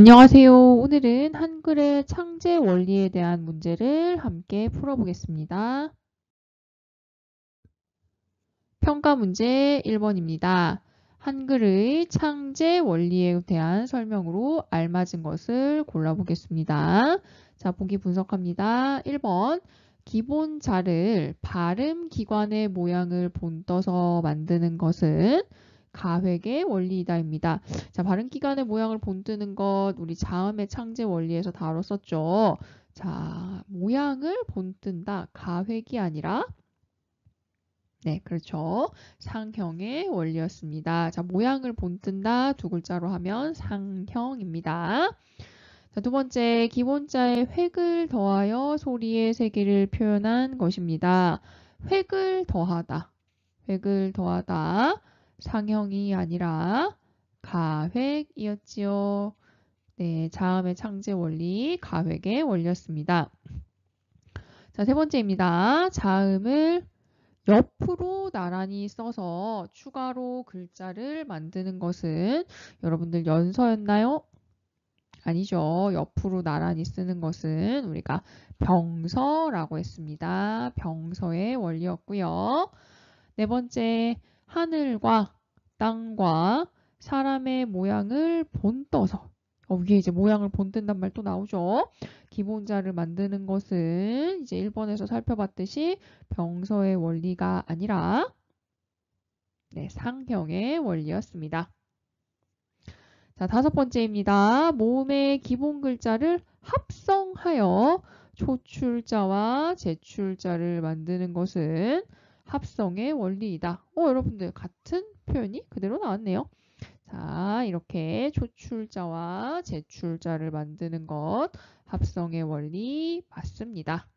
안녕하세요. 오늘은 한글의 창제 원리에 대한 문제를 함께 풀어보겠습니다. 평가 문제 1번입니다. 한글의 창제 원리에 대한 설명으로 알맞은 것을 골라보겠습니다. 자, 보기 분석합니다. 1번. 기본 자를 발음 기관의 모양을 본떠서 만드는 것은 가획의 원리이다입니다. 자, 발음 기관의 모양을 본뜨는 것 우리 자음의 창제 원리에서 다뤘었죠. 자, 모양을 본뜬다. 가획이 아니라 네, 그렇죠. 상형의 원리였습니다. 자, 모양을 본뜬다 두 글자로 하면 상형입니다. 자, 두 번째, 기본자에 획을 더하여 소리의 세기를 표현한 것입니다. 획을 더하다. 획을 더하다. 상형이 아니라 가획이었지요. 네, 자음의 창제 원리, 가획의 원리였습니다. 자, 세 번째입니다. 자음을 옆으로 나란히 써서 추가로 글자를 만드는 것은 여러분들 연서였나요? 아니죠. 옆으로 나란히 쓰는 것은 우리가 병서라고 했습니다. 병서의 원리였고요. 네 번째, 하늘과 땅과 사람의 모양을 본떠서 위에 이제 모양을 본뜬단 말 또 나오죠. 기본자를 만드는 것은 이제 1번에서 살펴봤듯이 병서의 원리가 아니라 네, 상형의 원리였습니다. 자, 다섯 번째입니다. 모음의 기본 글자를 합성하여 초출자와 제출자를 만드는 것은 합성의 원리이다. 여러분들 같은 표현이 그대로 나왔네요. 자, 이렇게 초출자와 제출자를 만드는 것 합성의 원리 맞습니다.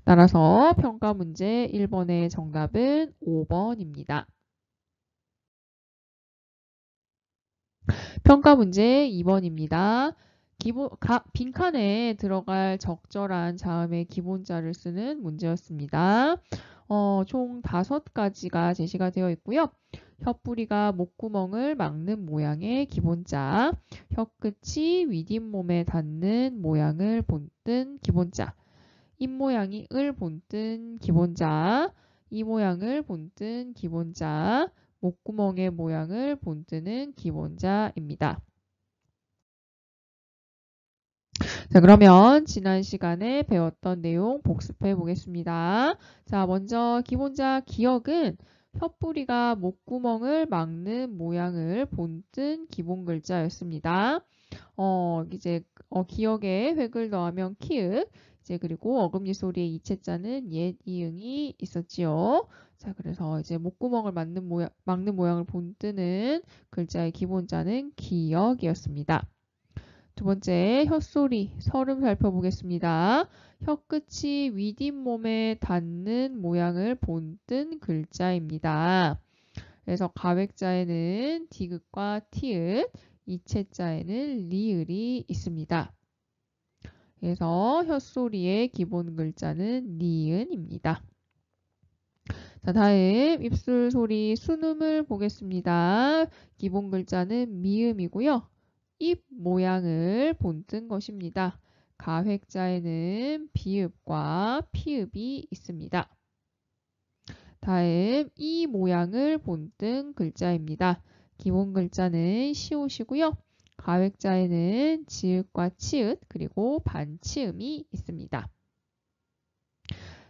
따라서 평가 문제 1번의 정답은 5번입니다. 평가 문제 2번입니다. 빈칸에 들어갈 적절한 자음의 기본자를 쓰는 문제였습니다. 총 5가지가 제시가 되어 있고요. 혀뿌리가 목구멍을 막는 모양의 기본자, 혀끝이 윗잇몸에 닿는 모양을 본뜬 기본자, 입모양이 을 본뜬 기본자, 이 모양을 본뜬 기본자, 목구멍의 모양을 본뜨는 기본자입니다. 자, 그러면 지난 시간에 배웠던 내용 복습해 보겠습니다. 자, 먼저 기본자 기억은 혀뿌리가 목구멍을 막는 모양을 본뜬 기본 글자였습니다. 기억에 획을 더하면 키읔, 이제 그리고 어금니 소리의 이체자는 옛 이응이 있었지요. 자, 그래서 이제 목구멍을 막는 모양을 본뜨는 글자의 기본자는 기역이었습니다. 두 번째, 혀소리, 설음 살펴보겠습니다. 혀끝이 윗잇몸에 닿는 모양을 본뜬 글자입니다. 그래서 가획자에는 디귿과 티읕, 이체자에는 리을이 있습니다. 그래서 혀소리의 기본 글자는 니은입니다. 자, 다음 입술 소리 순음을 보겠습니다. 기본 글자는 미음이고요. 입 모양을 본뜬 것입니다. 가획자에는 비읍과 피읍이 있습니다. 다음 이 모양을 본뜬 글자입니다. 기본 글자는 시옷이고요. 가획자에는 지읒과 치읒 그리고 반치음이 있습니다.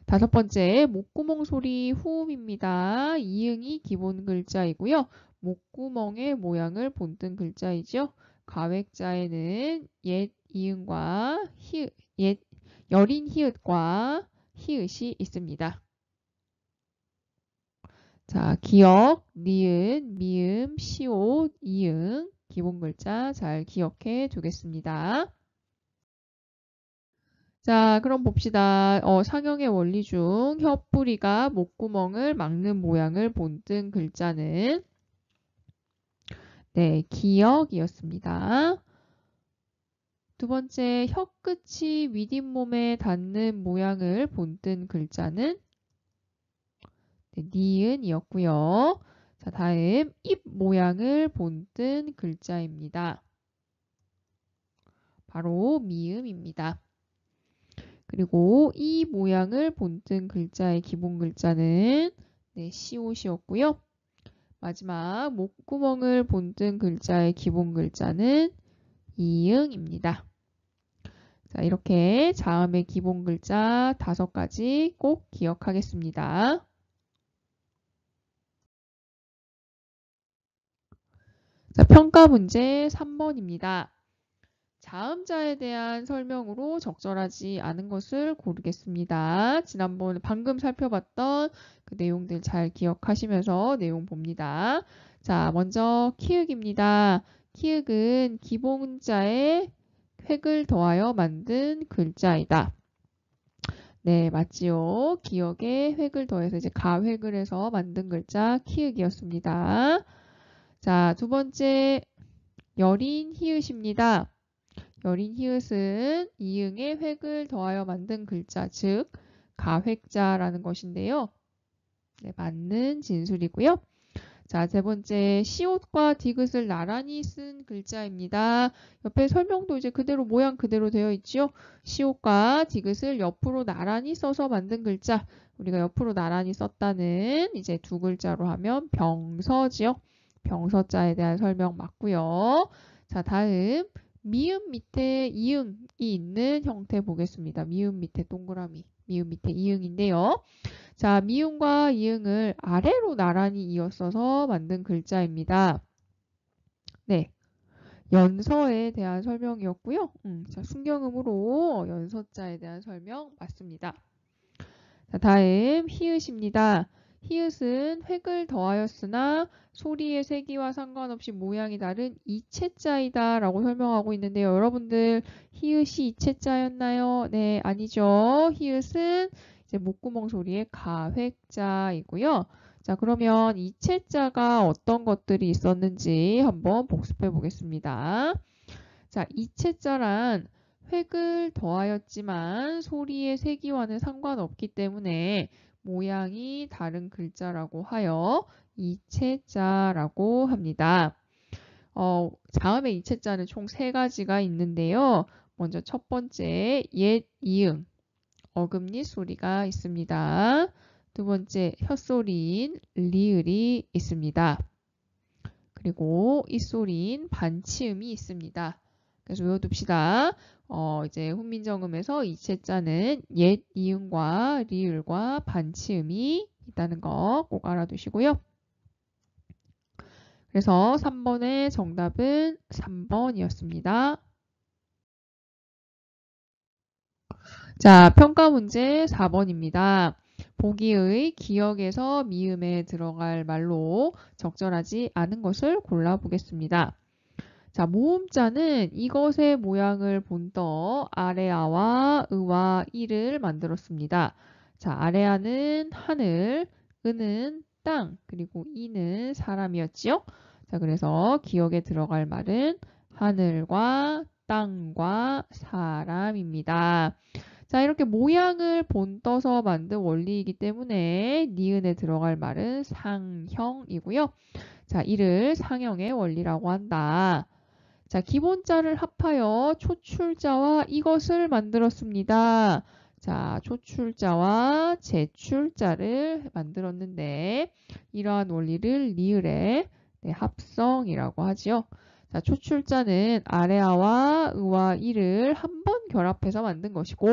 다섯 번째, 목구멍 소리 후음입니다. 이응이 기본 글자이고요. 목구멍의 모양을 본뜬 글자이죠. 가획자에는 옛 이응과 여린 히읗과 히읗이 있습니다. 자, 기역, 니은, 미음, 시옷, 이응 기본 글자 잘 기억해 두겠습니다. 자, 그럼 봅시다. 상형의 원리 중 혀뿌리가 목구멍을 막는 모양을 본뜬 글자는 네, 기역이었습니다. 두 번째, 혀끝이 윗잇몸에 닿는 모양을 본뜬 글자는 네, 니은이었고요. 자, 다음 입 모양을 본뜬 글자입니다. 바로 미음입니다. 그리고 이 모양을 본뜬 글자의 기본 글자는 네, 시옷이었고요. 마지막 목구멍을 본뜬 글자의 기본 글자는 이응입니다. 자, 이렇게 자음의 기본 글자 5가지 꼭 기억하겠습니다. 자, 평가 문제 3번입니다. 자음자에 대한 설명으로 적절하지 않은 것을 고르겠습니다. 지난번 방금 살펴봤던 그 내용들 잘 기억하시면서 내용 봅니다. 자, 먼저 키읔입니다. 키읔은 기본자에 획을 더하여 만든 글자이다. 네, 맞지요. 기역에 획을 더해서 이제 가획을 해서 만든 글자 키읔이었습니다. 자, 두 번째 여린 히읗입니다. 여린 히읗은 이응에 획을 더하여 만든 글자, 즉 가획자라는 것인데요. 네, 맞는 진술이고요. 자, 세 번째 시옷과 디귿을 나란히 쓴 글자입니다. 옆에 설명도 이제 그대로 모양 그대로 되어 있지요. 시옷과 디귿을 옆으로 나란히 써서 만든 글자. 우리가 옆으로 나란히 썼다는 이제 두 글자로 하면 병서지요. 병서자에 대한 설명 맞고요. 자, 다음 미음 밑에 이응이 있는 형태 보겠습니다. 미음 밑에 동그라미, 미음 밑에 이응인데요. 자, 미음과 이응을 아래로 나란히 이어써서 만든 글자입니다. 네, 연서에 대한 설명이었고요. 자, 순경음으로 연서자에 대한 설명 맞습니다. 자, 다음 히읗입니다. 히읗은 획을 더하였으나 소리의 세기와 상관없이 모양이 다른 이체자이다 라고 설명하고 있는데요. 여러분들 히읗이 이체자였나요? 네, 아니죠. 히읗은 이제 목구멍 소리의 가획자이고요. 자, 그러면 이체자가 어떤 것들이 있었는지 한번 복습해 보겠습니다. 자, 이체자란 획을 더하였지만 소리의 세기와는 상관없기 때문에 모양이 다른 글자라고 하여 이체자라고 합니다. 자음의 이체자는 총 3가지가 있는데요. 먼저 첫 번째 옛, 이응, 어금니 소리가 있습니다. 두 번째 혀소리인 리을이 있습니다. 그리고 이 소리인 반치음이 있습니다. 그래서 외워둡시다. 이제 훈민정음에서 이체자는 옛 이응과 리을과 반치음이 있다는 거 꼭 알아두시고요. 그래서 3번의 정답은 3번이었습니다. 자, 평가 문제 4번입니다. 보기의 기역에서 미음에 들어갈 말로 적절하지 않은 것을 골라보겠습니다. 자, 모음자는 이것의 모양을 본떠 아래아와 의와 이를 만들었습니다. 자, 아래아는 하늘, 의는 땅, 그리고 이는 사람이었지요. 자, 그래서 기억에 들어갈 말은 하늘과 땅과 사람입니다. 자, 이렇게 모양을 본떠서 만든 원리이기 때문에 니은에 들어갈 말은 상형이고요. 자, 이를 상형의 원리라고 한다. 자, 기본자를 합하여 초출자와 이것을 만들었습니다. 자, 초출자와 제출자를 만들었는데 이러한 원리를 리을의 합성이라고 하지요. 자, 초출자는 아래아와 의와 이를 한 번 결합해서 만든 것이고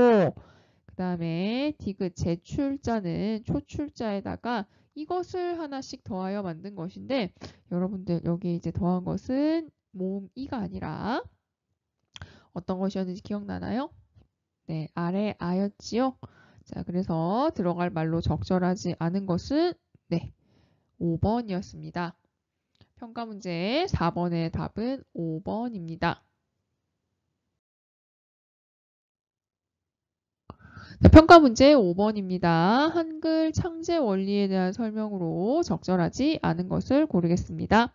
그 다음에 디귿 제출자는 초출자에다가 이것을 하나씩 더하여 만든 것인데 여러분들 여기 이제 더한 것은 모음 이가 아니라 어떤 것이었는지 기억나나요? 네, 아래 아였지요. 자, 그래서 들어갈 말로 적절하지 않은 것은 네, 5번이었습니다. 평가 문제 4번의 답은 5번입니다. 자, 평가 문제 5번입니다. 한글 창제 원리에 대한 설명으로 적절하지 않은 것을 고르겠습니다.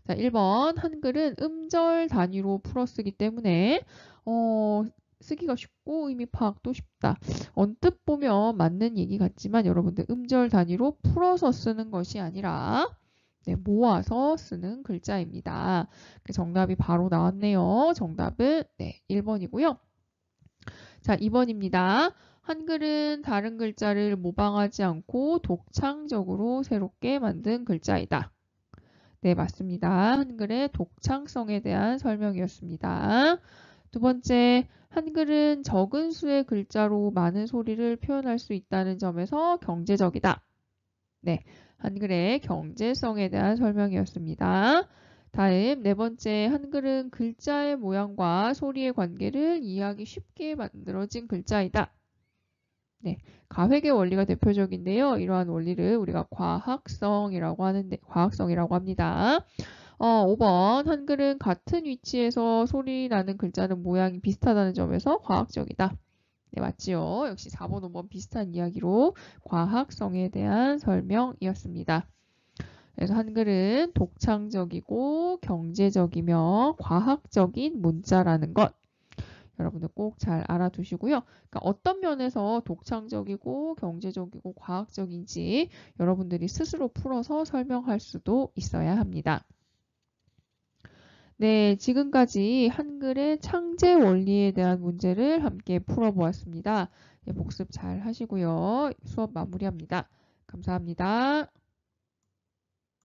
자, 1번 한글은 음절 단위로 풀어 쓰기 때문에 쓰기가 쉽고 의미 파악도 쉽다. 언뜻 보면 맞는 얘기 같지만 여러분들 음절 단위로 풀어서 쓰는 것이 아니라 네, 모아서 쓰는 글자입니다. 정답이 바로 나왔네요. 정답은 네, 1번이고요. 자, 2번입니다. 한글은 다른 글자를 모방하지 않고 독창적으로 새롭게 만든 글자이다. 네, 맞습니다. 한글의 독창성에 대한 설명이었습니다. 두 번째, 한글은 적은 수의 글자로 많은 소리를 표현할 수 있다는 점에서 경제적이다. 네, 한글의 경제성에 대한 설명이었습니다. 다음 네 번째, 한글은 글자의 모양과 소리의 관계를 이해하기 쉽게 만들어진 글자이다. 네, 가획의 원리가 대표적인데요. 이러한 원리를 우리가 과학성이라고 합니다. 5번, 한글은 같은 위치에서 소리 나는 글자는 모양이 비슷하다는 점에서 과학적이다. 네, 맞지요. 역시 4번, 5번 비슷한 이야기로 과학성에 대한 설명이었습니다. 그래서 한글은 독창적이고 경제적이며 과학적인 문자라는 것. 여러분들 꼭 잘 알아두시고요. 그러니까 어떤 면에서 독창적이고 경제적이고 과학적인지 여러분들이 스스로 풀어서 설명할 수도 있어야 합니다. 네, 지금까지 한글의 창제 원리에 대한 문제를 함께 풀어보았습니다. 네, 복습 잘 하시고요. 수업 마무리합니다. 감사합니다.